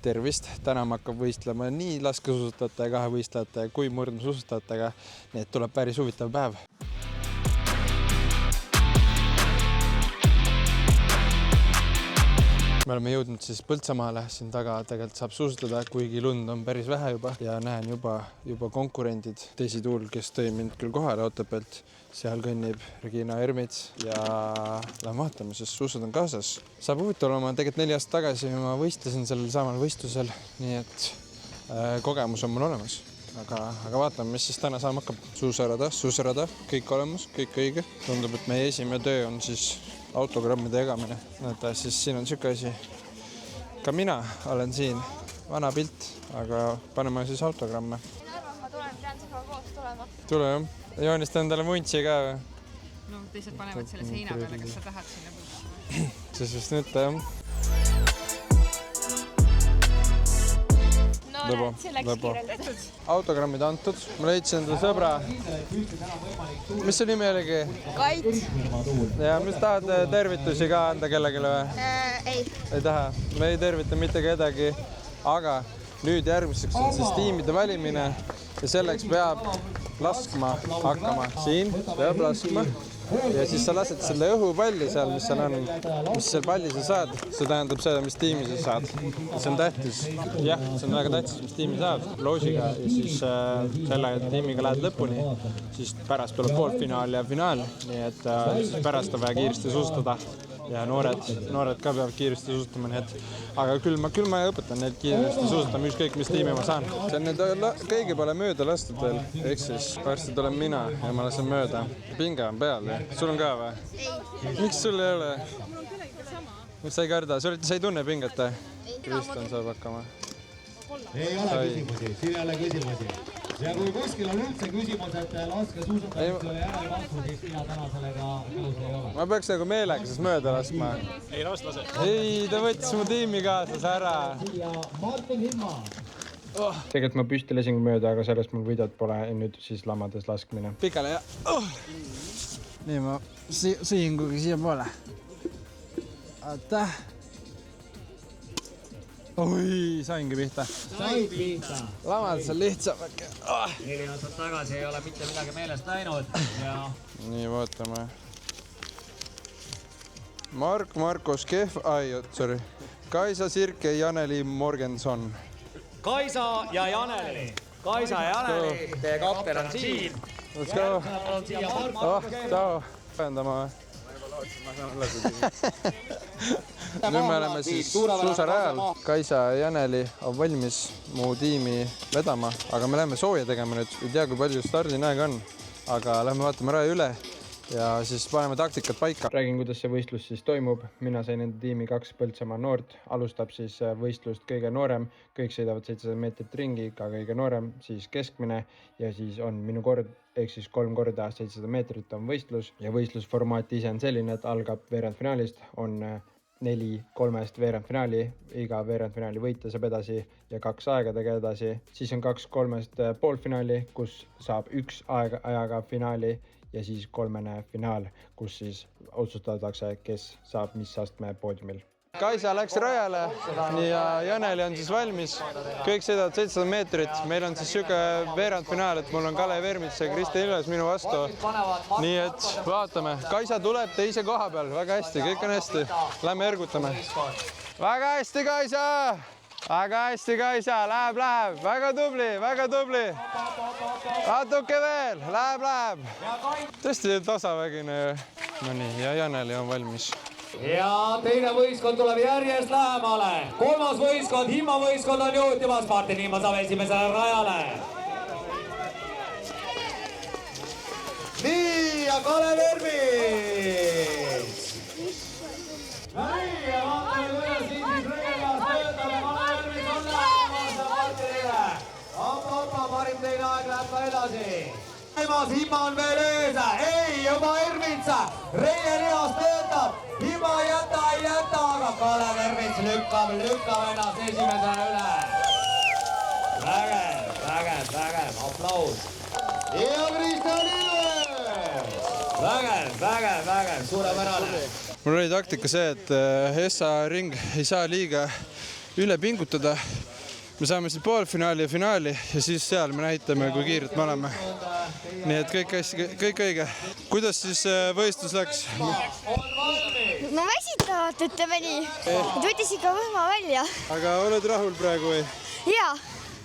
tervist! Täna ma hakkab võistlema nii laskesuusatajate, kahevõistlejate kui murdmaasuusatajatega. Nii et tuleb päris huvitav päev. Me oleme jõudnud siis Põltsamaale, siin taga tegelikult saab suusatada, kuigi lund on päris vähe juba ja näen juba konkurendid. Teisituul, kes tõi mind küll kohale Otepäält, seal kõnnib Regina Ermits ja lähen vaatame, sest suusad on kaasas. Saab huvitav olema, tegelikult 4 aastat tagasi ma võistlesin sellel samal võistlusel, nii et kogemus on mul olemas. Aga vaatame, mis siis täna saama hakkab. Suusarada, kõik olemas, kõik õige. Tundub, et meie esimene töö on siis autogrammide jagamine. Näete, siis siin on siuke asi. Ka mina olen siin. Vana pilt, aga paneme siis autogramme. Ma arvan, ma tulen, pean sinuga koos tulema. Tule jah. Joonista endale muntsi ka või? No, teised panevad selle seina peale, kas sa tahad sinna põltsama? See siis nüüd jah. No näed, see läks kiirelt. Autogrammid antud. Ma leidsin endale sõbra. Mis see nimi oligi? Kait. Ja mis tahad tervitusi ka anda kellelegi või? Ei. Ei taha. Me ei tervita mitte kedagi. Aga nüüd järgmiseks on siis tiimide valimine ja selleks peab laskma hakkama. Siin peab laskma. Ja siis sa lased selle õhupalli seal, mis seal on, mis seal palli sa saad. See tähendab seda, mis tiimi sa saad. See on tähtis. Jah, see on väga tähtis, mis tiimi saad. Loosiga ja siis selle tiimiga lähed lõpuni. Siis pärast tuleb poolfinaal ja finaal. Nii et siis pärast on vaja kiiresti suustada. Ja noored ka peavad kiiresti suusatama. Nii et, aga küll ma õpetan neid kiiresti suusatama ükskõik, mis tiimi ma saan. See on nüüd kõigi pole mööda lastud veel. Ehk siis varsti tulen mina ja ma lasen mööda. Pinge on peal. Sul on ka või? Ei. Miks sul ei ole? Mul on kellegi sama. Miks sa ei karda? Sa ei tunne pinget? Kristjan saab hakkama. Ei ole küsimusi, siin ei ole küsimusi. Ja kui kuskil on üldse küsimus, et laske suusatamisele järelvasku, siis mina täna sellega nõus ei ole. Ma peaks nagu meelekas mööda laskma. Ei, lase. Ei, ta võttis mu tiimikaaslase ära. Martin Himma. Tegelikult ma püsti lasin mööda, aga sellest mul videot pole nüüd siis lamades laskmine. Pikale ja... Nii ma sõin kuigi siia poole. Oota. Oi, saingi pihta. Said pihta. Lamades on lihtsam. 4 aastat tagasi ei ole mitte midagi meelest läinud. Ja... Nii, vaatame. Markus Kehv... Sorry. Kaisa Sirke ja Janeli Morgenson. Kaisa ja Janeli. Kaisa ja Janeli. Teie kapten on siin. Let's go. on siia Markus Kehv. Ciao. Pähendama. Nüüd me oleme siis suusarajal. Kaisa ja Janeli on valmis mu tiimi vedama, aga me läheme sooja tegema nüüd. Ei tea, kui palju stardinaeg on, aga lähme vaatame raja üle ja siis paneme taktikat paika. Räägin, kuidas see võistlus siis toimub. Mina sain enda tiimi 2 Põltsamaa noort. Alustab siis võistlust kõige noorem. Kõik sõidavad 700 meetrit ringi, ka kõige noorem, siis keskmine ja siis on minu kord, ehk siis 3 korda 700 meetrit on võistlus ja võistlusformaat ise on selline, et algab veerandfinaalist, on 4 3 veerandfinaali, iga veerandfinaali võitja saab edasi ja 2 aegadega edasi. Siis on 2 3 poolfinaali, kus saab 1 ajaga finaali ja siis 3 finaal, kus siis otsustatakse, kes saab mis astme poodiumil. Kaisa läks rajale ja Janeli on siis valmis. Kõik sõidavad 700 meetrit. Meil on siis siuke veerandfinaal, et mul on Kalev Ermits ja Kristjan Ilves minu vastu. Nii et vaatame. Kaisa tuleb teise koha peal. Väga hästi, kõik on hästi. Lähme ergutame. Väga hästi, Kaisa! Väga hästi, Kaisa! Läheb! Väga tubli! Natuke veel! Läheb! Tõesti tasavägine. No nii, ja Janeli on valmis. Ja teine võistkond tuleb järjest lähemale. 3. võistkond, Himma võistkond on juhtimas. Martin Himma saab esimesele rajale. Nii, ja Kalev Ermits. Nii, ja vaatame, kuidas siin siis regelas töötame. Kalev Ermits on lähemas Martinile. Hoppa, parim teine aeg läheb ka edasi. Himma on veel ees. Ei, juba Ermits. Reie reas töötab. Himma ei jäta, aga Kalev Ermits lükkab ennast esimesena üle. Vägev, aplaus. Ja Kristjan Ilves. Vägev, suurepärane. Mul oli taktika see, et Essa ring ei saa liiga üle pingutada. Me saame siin poolfinaali ja finaali ja siis seal me näitame, kui kiired me oleme. Nii et kõik õige. Kuidas siis võistlus läks? No väsitavad, ütleme nii. Võttis ikka võhma välja. Aga oled rahul praegu või? Jaa.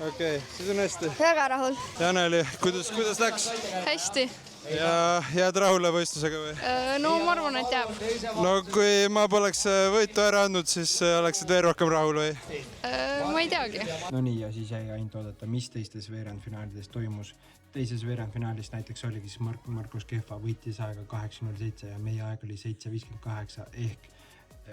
Okei, siis on hästi. Väga rahul. Janeli, kuidas läks? Hästi. Ja jääd rahule võistlusega või? No ma arvan, et jääb. No kui ma poleks võitu ära andnud, siis oleksid veel rohkem rahul või? Ma ei teagi. No nii, ja siis jäi ainult oodata, mis teistes veerandfinaalides toimus. Teises veerandfinaalis näiteks oligi siis Markus Kehva võitis aega 8.07 ja meie aeg oli 7.58 ehk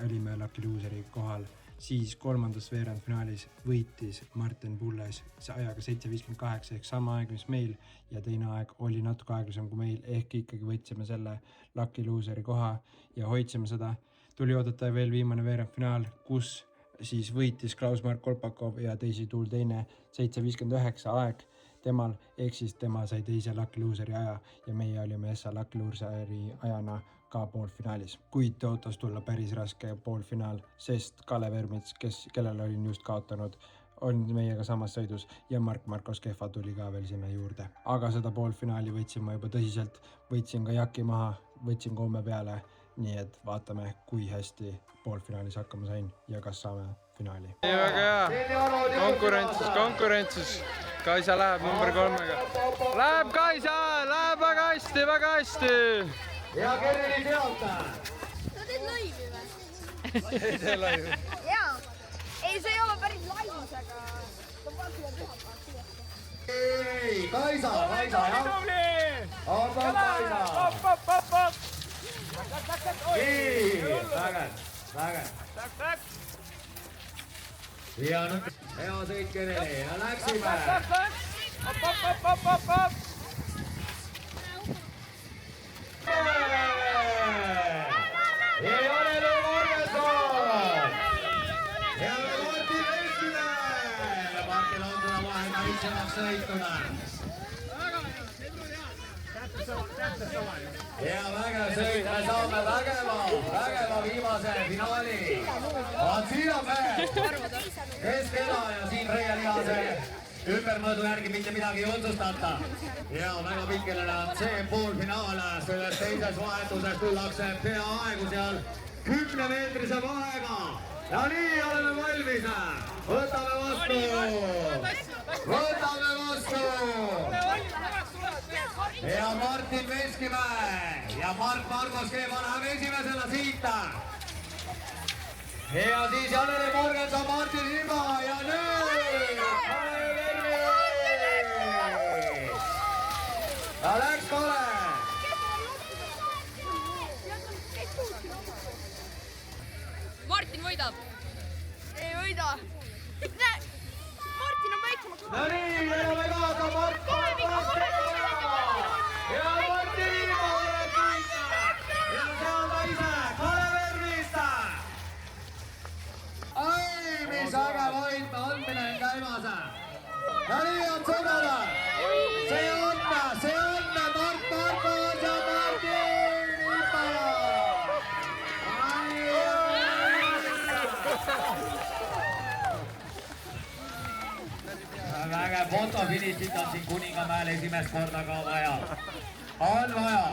olime Lucky Loseri kohal. Siis kolmandas veerandfinaalis võitis Martin Pulles ajaga 7.58 ehk sama aeg, mis meil ja teine aeg oli natuke aeglasem kui meil ehk ikkagi võitsime selle Lucky Loseri koha ja hoidsime seda. Tuli oodata veel viimane veerandfinaal, kus siis võitis Klaus-Mark Kolpakov ja teisi tuul teine 7.59 aeg temal, ehk siis tema sai teise Lucky Loseri aja ja meie olime SA Lucky Loseri ajana ka poolfinaalis. Kuid ootas tulla päris raske poolfinaal, sest Kalev Ermits, kellel olin just kaotanud, on meiega samas sõidus ja Markus Kehva tuli ka veel sinna juurde. Aga seda poolfinaali võtsin ma juba tõsiselt, võtsin ka Jaki maha, võtsin komme peale, nii et vaatame, kui hästi poolfinaalis hakkama sain ja kas saame finaali. Nii väga hea, konkurentsus. Kaisa läheb number 3-ga. Läheb Kaisa, läheb väga hästi. Ja Kerli sealt. Sa teed laivi või? Ei tee laivi. Jaa. Ei, see ei ole päris laivis, aga ta paneb üle püha. Ei, Kaisa, jah. Op, Kaisa. Nii, vägev. Ja nüüd hea sõit Kerli ja läksime. Ja Janeli Morgenson! Ja Martin Veskile! Martin on seda vahega itsemaks sõituna. Ja vägev sõit, me saame vägeva viimase finaali. Siin on keskela ja siin Reie Lihase ümbermõõdu järgi mitte midagi ei otsustata. Ja väga pikkelele on see poolfinaal, selles teises vahetuses tullakse peaaegu seal 10-meetrise vahega. Ja nii oleme valmis. Võtame vastu. Ja Martin Veskimäe ja Markus Kehva läheb esimesena siit. Ja siis Janeli Morgenson, Martin Himma ja nüüd ja läks kole. Martin võidab. Ei võida. Martin on väiksema kõva. No nii, oleme kaasa Martin ja Martin Himma ja seal ta ise, Kalev Ermist. Ai, mis ägev andmine on käimas. Ja nii on sõnada. See on Markus ja Martin Himma. Vägev fotofinišit on siin Kuningamäel esimest korda ka vaja. On vaja.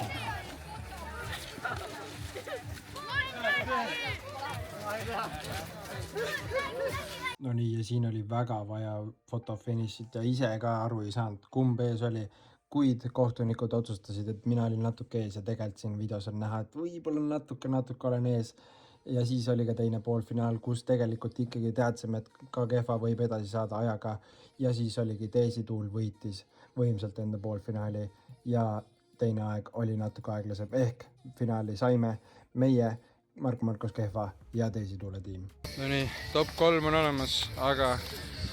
No nii, ja siin oli väga vaja fotofinišit ja ise ka aru ei saanud, kumb ees oli, kuid kohtunikud otsustasid, et mina olin natuke ees ja tegelikult siin videos on näha, et võib-olla natuke olen ees. Ja siis oli ka teine poolfinaal, kus tegelikult ikkagi teadsime, et ka Kehva võib edasi saada ajaga ja siis oligi Teesi tuul võitis võimsalt enda poolfinaali ja teine aeg oli natuke aeglasem ehk finaali saime meie Markus Kehva ja Teisi tuule tiim. No nii, top 3 on olemas, aga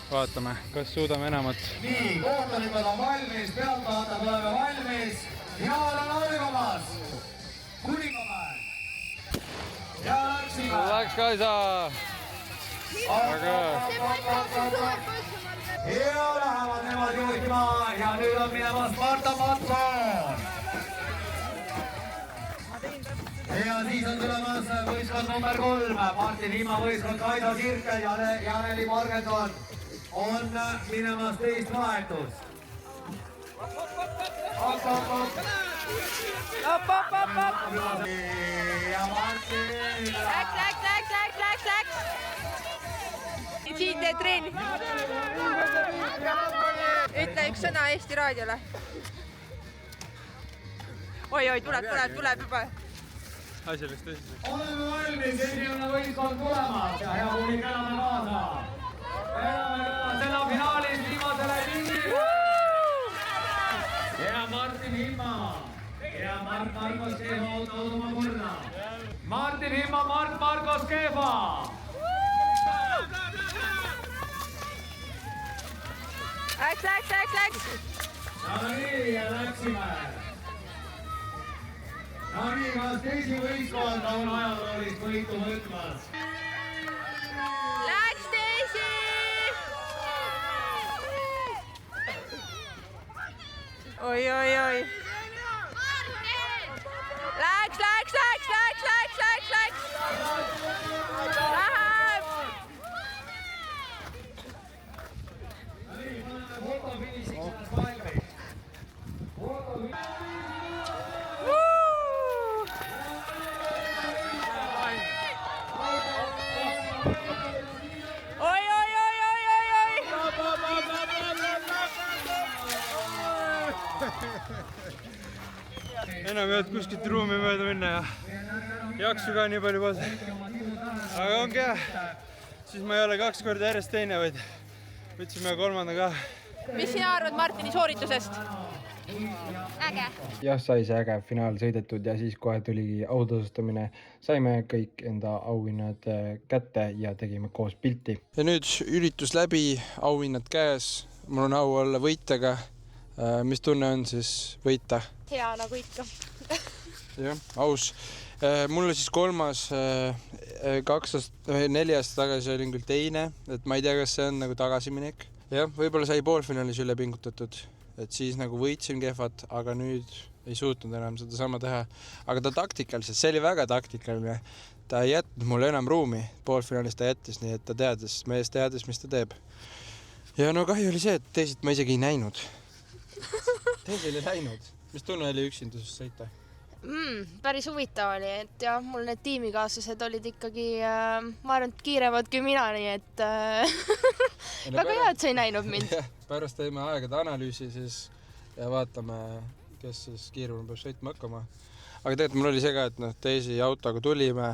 vaatame, kas suudame enamat. Nii, kohtunikud on valmis, pealtvaatajad oleme valmis. Finaal on algamas. Kuningamäel. Ja läksime. Läks Kaisa. Aga ja lähevad nemad juhtima ja nüüd on minemas Marta Matson. Ja siis on tulemas võistkond number 3, Martin Himma võistkond Kaido Sirkel ja Janeli Morgenson on minemas teist vahetust. Ja Martin Läks. Siin teed treeni. Ütle üks sõna Eesti Raadiole. Oi, tuleb juba. Asjalist tõsiseks. oleme valmis, esimene võistkond tulemas ja hea publik, elame kaasa. Elame kaasa finaalis viimasele pingile. Ja Martin Himma ja Mart Markos Keefa automa kurna. Martin Himma, Mart Markos Keefa. Läks. No nii, ja läksime. No nii, kas teisi võistkond on ajaloolist võitu võtmas? Läks teisi! Oi. Läks! Läheb! Fotofinišiks valmis. Oi! Enam ei olnud kuskilt ruumi mööda minna ja jaksu ka nii palju polnud. Aga ongi hea. Siis ma ei ole 2 korda järjest teine, vaid võtsime 3. ka. Mis sina arvad Martini sooritusest? Äge. jah, sai see äge finaal sõidetud ja siis kohe tuligi autasustamine. Saime kõik enda auhinnad kätte ja tegime koos pilti. Ja nüüd üritus läbi, auhinnad käes. Mul on au olla võitjaga. Mis tunne on siis võita? Hea nagu ikka. Jah, aus. Mulle siis 4 aastat tagasi olin küll teine, et ma ei tea, kas see on nagu tagasiminek. Jah, võib-olla sai poolfinaalis üle pingutatud, et siis nagu võitsin kehvat, aga nüüd ei suutnud enam seda sama teha. Aga ta taktikaliselt, see oli väga taktikaline. Ta ei jätnud mulle enam ruumi, poolfinaalis ta jättis, nii et ta teadis, mees teadis, mis ta teeb. Ja no kahju oli see, et teised ma isegi ei näinud. Teisel ei läinud. Mis tunne oli üksinduses sõita? Päris huvitav oli, et jah, mul need tiimikaaslased olid ikkagi, ma arvan, et kiiremad kui mina, nii et väga hea, et sa ei näinud mind. Pärast teeme aegade analüüsi siis ja vaatame, kes siis kiiremini peab sõitma hakkama. Aga tegelikult mul oli see ka, et teisi autoga tulime,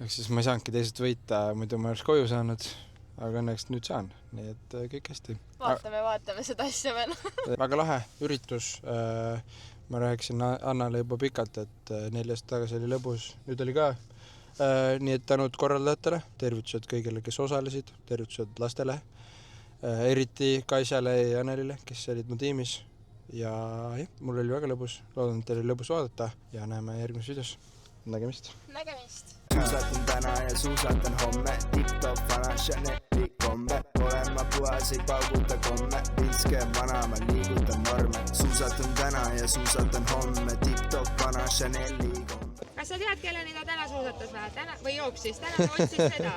ehk siis ma ei saanudki teised võita, muidu ma oleks koju saanud, aga õnneks nüüd saan, nii et kõik hästi. Vaatame seda asja veel. Väga lahe üritus. Ma rääkisin Annale juba pikalt, et 4 aastat tagasi oli lõbus, nüüd oli ka. Nii et tänud korraldajatele, tervitused kõigile, kes osalesid, tervitused lastele, eriti Kaisale ja Janelile, kes olid mu tiimis. Ja jah, mul oli väga lõbus, loodan, et teil oli lõbus vaadata ja näeme järgmises videos. Nägemist! Suusatan täna ja suusatan homme, tip-top vana Chaneli kombe. Olen ma puhas, ei pauguta komme, pilske vana, ma liigutan norme. Suusatan täna ja suusatan homme, tip-top vana Chaneli kombe. Kas sa tead, kelleni ta täna suusatas või jooksis? Täna jooksis seda.